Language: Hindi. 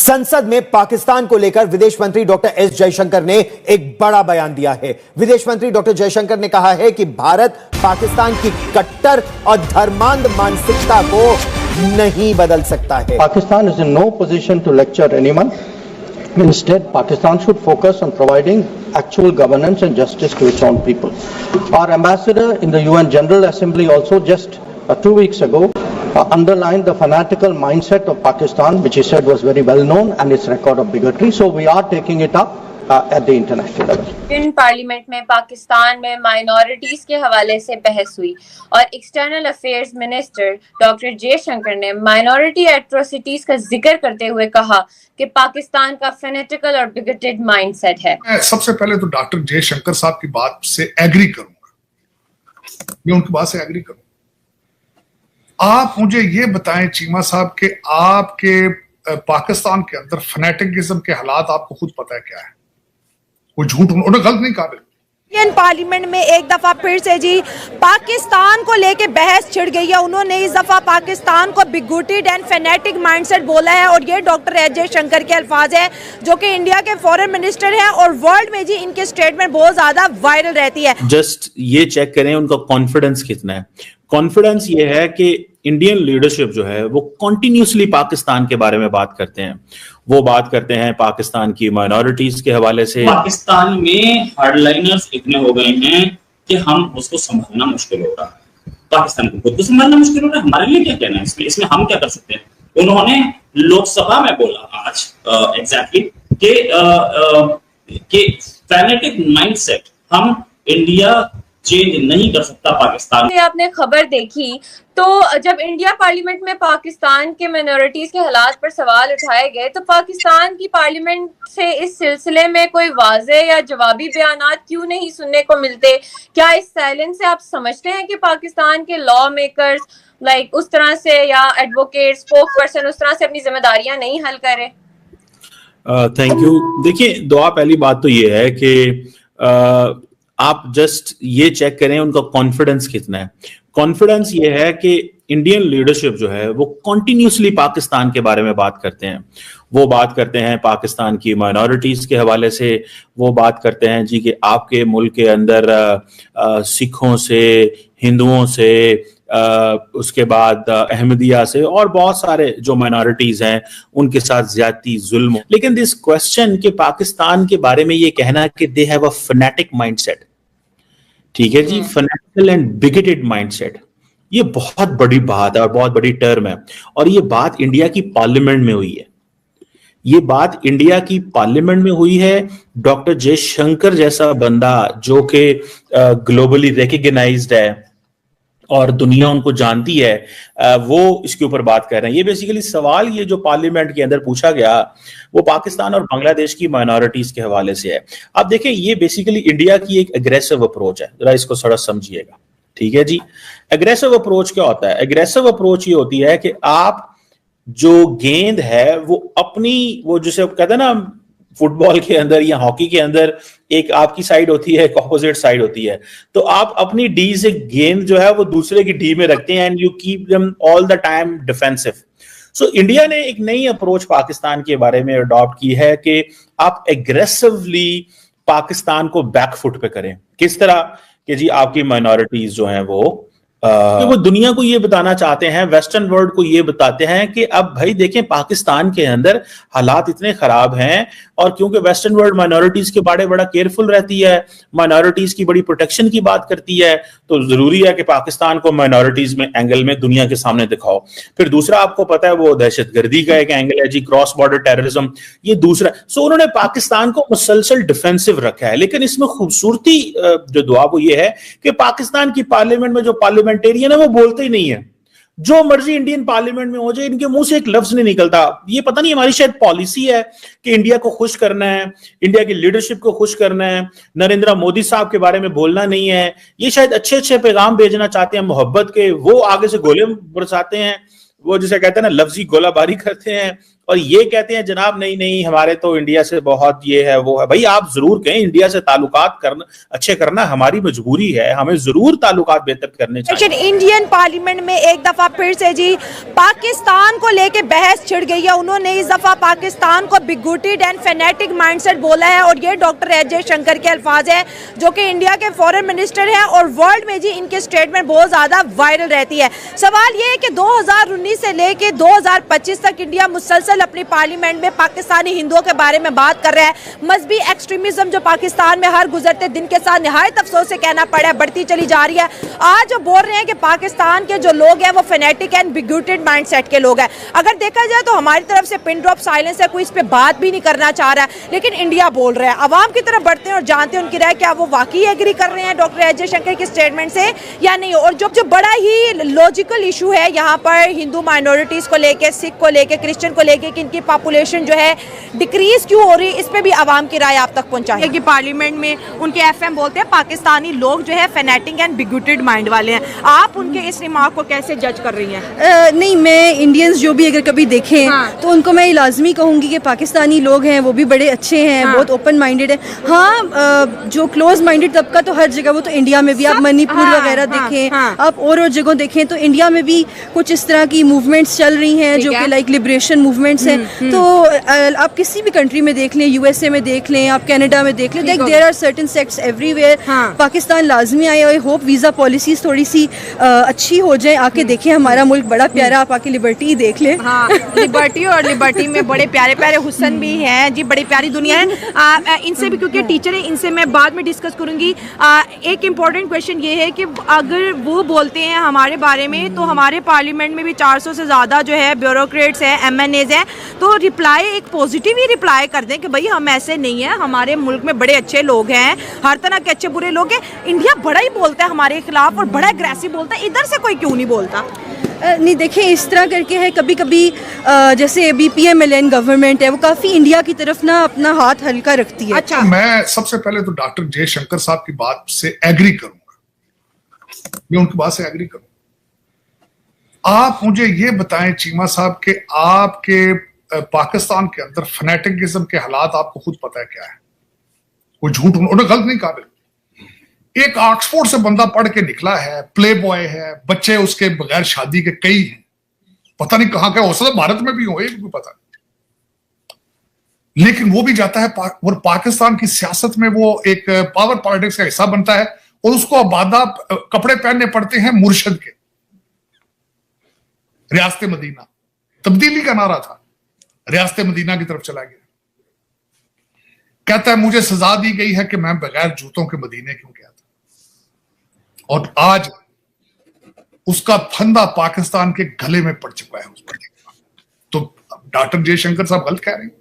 संसद में पाकिस्तान को लेकर विदेश मंत्री डॉक्टर एस जयशंकर ने एक बड़ा बयान दिया है। विदेश मंत्री डॉक्टर जयशंकर ने कहा है कि भारत पाकिस्तान की कट्टर और धर्मांध मानसिकता को नहीं बदल सकता है। Pakistan is in no position to lecture anyone. Instead, Pakistan should focus on providing actual governance and justice to its own people. Our ambassador in the UN General Assembly also just 2 weeks ago underlined the fanatical mindset of Pakistan, which he said was very well known, and its record of bigotry. So we are taking it up at the international level. In parliament में पाकिस्तान में माइनॉरिटीज के हवाले से बहस हुई और external affairs minister doctor Jaishankar ने माइनॉरिटी एट्रोसिटीज का जिक्र करते हुए कहा कि पाकिस्तान का फेनेटिकल और बिगटेड माइंडसेट है। मैं सबसे पहले तो डॉक्टर जयशंकर साहब की बात से एग्री करूंगा, मैं उनकी बात से एग्री करूंगा। आप मुझे ये बताएं चीमा साहब कि आपके पाकिस्तान के अंदर फनेटिकिज्म के हालात आपको खुद पता है क्या है? वो झूठ उन्होंने गलत नहीं कहा। इंडियन पार्लियामेंट में एक दफा फिर से जी पाकिस्तान को लेके बहस छिड़ गई है। उन्होंने इस दफा पाकिस्तान को बिगोटेड एंड फेनेटिक माइंडसेट बोला है और ये डॉक्टर एस जयशंकर के अल्फाज है जो कि इंडिया के फॉरेन मिनिस्टर हैं और वर्ल्ड में जी इनके स्टेटमेंट बहुत ज्यादा वायरल रहती है। जस्ट ये चेक करें उनका कॉन्फिडेंस कितना है। कॉन्फिडेंस ये है कि इंडियन लीडरशिप जो है वो कॉन्टिन्यूसली पाकिस्तान के बारे में बात करते हैं। वो बात करते हैं पाकिस्तान की माइनॉरिटीज के हवाले से। पाकिस्तान में हार्डलाइनर्स इतने हो गए हैं कि हम उसको संभालना मुश्किल हो रहा है। पाकिस्तान को खुद को संभालना मुश्किल हो रहा है। हमारे लिए क्या कहना है इसमें हम क्या कर सकते हैं? उन्होंने लोकसभा में बोला आज एग्जैक्टली कि फैनेटिक माइंडसेट हम इंडिया चेंज नहीं कर सकता पाकिस्तान। आपने खबर देखी तो जब इंडिया पार्लियामेंट में पाकिस्तान के माइनॉरिटीज के हालात पर सवाल उठाए गए तो पाकिस्तान की पार्लियामेंट से इस सिलसिले में कोई वाज़े या जवाबी बयानात क्यों नहीं सुनने को मिलते? क्या इस साइलेंस से आप समझते हैं कि पाकिस्तान के लॉ मेकर्स उस तरह से या एडवोकेट स्पोक पर्सन उस तरह से अपनी जिम्मेदारियां नहीं हल करे? Thank you. देखिए दुआ, पहली बात तो ये है कि आप जस्ट ये चेक करें उनका कॉन्फिडेंस कितना है। कॉन्फिडेंस ये है कि इंडियन लीडरशिप जो है वो कॉन्टिन्यूसली पाकिस्तान के बारे में बात करते हैं। वो बात करते हैं पाकिस्तान की माइनॉरिटीज के हवाले से। वो बात करते हैं जी कि आपके मुल्क के अंदर सिखों से, हिंदुओं से, उसके बाद अहमदिया से और बहुत सारे जो माइनॉरिटीज हैं उनके साथ ज्यादती, जुल्म। लेकिन दिस क्वेश्चन कि पाकिस्तान के बारे में ये कहना कि they have a fanatic mindset, ठीक है जी, फैनेटिकल एंड बिगेटेड माइंडसेट, ये बहुत बड़ी बात है और बहुत बड़ी टर्म है। और ये बात इंडिया की पार्लियामेंट में हुई है। ये बात इंडिया की पार्लियामेंट में हुई है। डॉक्टर जयशंकर जैसा बंदा जो कि ग्लोबली रिकॉग्नाइज्ड है और दुनिया उनको जानती है, वो इसके ऊपर बात कर रहे हैं। ये बेसिकली सवाल ये जो पार्लियामेंट के अंदर पूछा गया वो पाकिस्तान और बांग्लादेश की माइनॉरिटीज के हवाले से है। आप देखें ये बेसिकली इंडिया की एक एग्रेसिव अप्रोच है, जरा इसको थोड़ा समझिएगा, ठीक है जी। एग्रेसिव अप्रोच क्या होता है? एग्रेसिव अप्रोच ये होती है कि आप जो गेंद है वो अपनी, वो जिसे कहते हैं ना फुटबॉल के अंदर या हॉकी के अंदर एक आपकी साइड होती है, एक ऑपोजिट साइड होती है, तो आप अपनी डी से गेंद जो है वो दूसरे की डी में रखते हैं and you keep them all the time defensive. So India ने एक नई अप्रोच पाकिस्तान के बारे में अडॉप्ट की है कि आप एग्रेसिवली पाकिस्तान को बैकफुट पे करें। किस तरह कि जी आपकी माइनॉरिटीज जो हैं वो दुनिया को ये बताना चाहते हैं, वेस्टर्न वर्ल्ड को ये बताते हैं कि अब भाई देखें पाकिस्तान के अंदर हालात इतने खराब हैं। और क्योंकि वेस्टर्न वर्ल्ड माइनॉरिटीज के बारे बड़ा केयरफुल रहती है, माइनॉरिटीज की बड़ी प्रोटेक्शन की बात करती है, तो जरूरी है कि पाकिस्तान को माइनॉरिटीज में एंगल में दुनिया के सामने दिखाओ। फिर दूसरा आपको पता है वो दहशतगर्दी का एक एंगल है जी, क्रॉस बॉर्डर टेररिज्म, ये दूसरा। सो उन्होंने पाकिस्तान को मुसलसल डिफेंसिव रखा है। लेकिन इसमें खूबसूरती जो दुआ वो ये है कि पाकिस्तान की पार्लियामेंट में जो पार्लियामेंटेरियन है वो बोलते ही नहीं है। जो मर्जी इंडियन पार्लियामेंट में हो जाए, इनके मुंह से एक लफ्ज नहीं निकलता। ये पता नहीं हमारी शायद पॉलिसी है कि इंडिया को खुश करना है, इंडिया की लीडरशिप को खुश करना है, नरेंद्र मोदी साहब के बारे में बोलना नहीं है। ये शायद अच्छे अच्छे पैगाम भेजना चाहते हैं मोहब्बत के, वो आगे से गोले बरसाते हैं, वो जिसे कहते हैं ना लफ्जी गोलाबारी करते हैं और ये कहते हैं जनाब नहीं नहीं हमारे तो इंडिया से बहुत ये है वो है। भाई आप जरूर कहें इंडिया से ताल्लुकात करना अच्छे करना हमारी मजबूरी है, हमें जरूर ताल्लुकात बेहतर करने चाहिए। इंडियन पार्लियामेंट में एक दफा फिर से जी पाकिस्तान को लेके बहस छिड़ गई है। उन्होंने इस दफा पाकिस्तान को बिगुटेड एंड फेनेटिक माइंडसेट बोला है और ये डॉक्टर एस जयशंकर के अल्फाज है जो कि इंडिया के फॉरेन मिनिस्टर हैं और वर्ल्ड में जी इनके स्टेटमेंट बहुत ज्यादा वायरल रहती है। सवाल ये है कि 2019 से लेके 2025 तक इंडिया मुसलसल अपनी पार्लियामेंट में पाकिस्तानी हिंदुओं के बारे में बात कर रहा है। मजहबी एक्सट्रीमिज्म जो पाकिस्तान में हर गुजरते दिन के साथ निहायत अफसोस से कहना पड़ा है बढ़ती चली जा रही है। आज जो बोल रहे हैं कि पाकिस्तान के जो लोग हैं वो फेनेटिक एंड बिगुटेड माइंडसेट के लोग हैं। अगर देखा जाए तो हमारी तरफ से पिन ड्रॉप साइलेंस है, कोई इस पे बात भी नहीं करना चाह रहा है, लेकिन इंडिया बोल रहा है। अवाम की तरफ बढ़ते हैं और जानते हैं उनकी राय, क्या वो वाकई एग्री कर रहे हैं डॉक्टर एस जयशंकर के स्टेटमेंट से या नहीं। और जो बड़ा ही लॉजिकल इशू है यहाँ पर हिंदू माइनॉरिटीज को लेके, सिख को लेके, क्रिश्चियन को लेके कि इनकी पॉपुलेशन जो है डिक्रीज क्यों हो रही है, इस पे भी आवाम की राय आप तक पहुंचाएं। कि पार्लियामेंट में उनके एफएम बोलते हैं पाकिस्तानी लोग जो है फेनेटिक एंड बिगुटेड माइंड वाले हैं। आप उनके इस रिमार्क को कैसे जज कर रही हैं? नहीं, मैं इंडियंस जो भी अगर कभी देखें तो उनको मैं लाजमी कहूँगी कि पाकिस्तानी लोग हैं वो भी बड़े अच्छे हैं, बहुत ओपन माइंडेड है। हाँ, जो क्लोज माइंडेड तबका तो हर जगह, वो तो इंडिया में भी आप मणिपुर वगैरह देखें, आप और जगह देखें तो इंडिया में भी कुछ इस तरह की मूवमेंट्स चल रही हैं जो कि लाइक लिबरेशन मूवमेंट्स हैं। तो आप किसी भी कंट्री में देख लें, यूएसए में देख लें, आप कनाडा में देख लें, there are certain sects everywhere. Pakistan लाजमी आए। आई होप वीज़ा पॉलिसीज थोड़ी सी अच्छी हो जाए, आके देखें हमारा मुल्क बड़ा प्यारा, आप आके लिबर्टी देख लें। लिबर्टी और लिबर्टी में बड़े प्यारे प्यारे हुस्न भी हैं जी, बड़ी प्यारी दुनिया है। इनसे भी क्योंकि टीचर है, इनसे मैं बाद में डिस्कस करूंगी। एक इम्पॉर्टेंट क्वेश्चन ये है कि अगर वो बोलते हैं हमारे बारे में तो हमारे पार्लियामेंट में भी 400 से ज़्यादा जो है ब्यूरोक्रेट्स हैं, एमएनएज हैं, तो रिप्लाई एक पॉजिटिव ही रिप्लाई कर दें कि भाई हम ऐसे नहीं हैं, हमारे मुल्क में बड़े अच्छे लोग हैं, हर तरह के अच्छे बुरे लोग हैं। इंडिया बड़ा ही बोलता है हमारे खिलाफ और बड़ा एग्रेसिव बोलता है, इधर से कोई क्यों नहीं बोलता? नहीं, देखिए इस तरह करके है, कभी कभी जैसे अभी PMLN गवर्नमेंट है वो काफ़ी इंडिया की तरफ ना अपना हाथ हल्का रखती है। अच्छा, मैं सबसे पहले तो डॉक्टर जयशंकर साहब की बात से एग्री करूंगा, मैं उनकी बात से एग्री करूंगा। आप मुझे ये बताएं चीमा साहब कि आपके पाकिस्तान के अंदर फनेटिकिज्म के हालात आपको खुद पता है क्या है? कोई झूठ उन्होंने गलत नहीं कहा। एक ऑक्सफोर्ड से बंदा पढ़ के निकला है, प्ले बॉय है, बच्चे उसके बगैर शादी के कई हैं, पता नहीं कहां का, हो सकता भारत में भी हो, एक भी पता नहीं, लेकिन वो भी जाता है और पाकिस्तान की सियासत में वो एक पावर पॉलिटिक्स का हिस्सा बनता है और उसको आबादा कपड़े पहनने पड़ते हैं मुर्शद के। रियासत मदीना तब्दीली का नारा था, रियासत मदीना की तरफ चला गया। कहता है मुझे सजा दी गई है कि मैं बगैर जूतों के मदीने क्यों गया था, और आज उसका फंदा पाकिस्तान के गले में पड़ चुका है उस पर। तो डॉक्टर जयशंकर साहब गलत कह रहे हैं।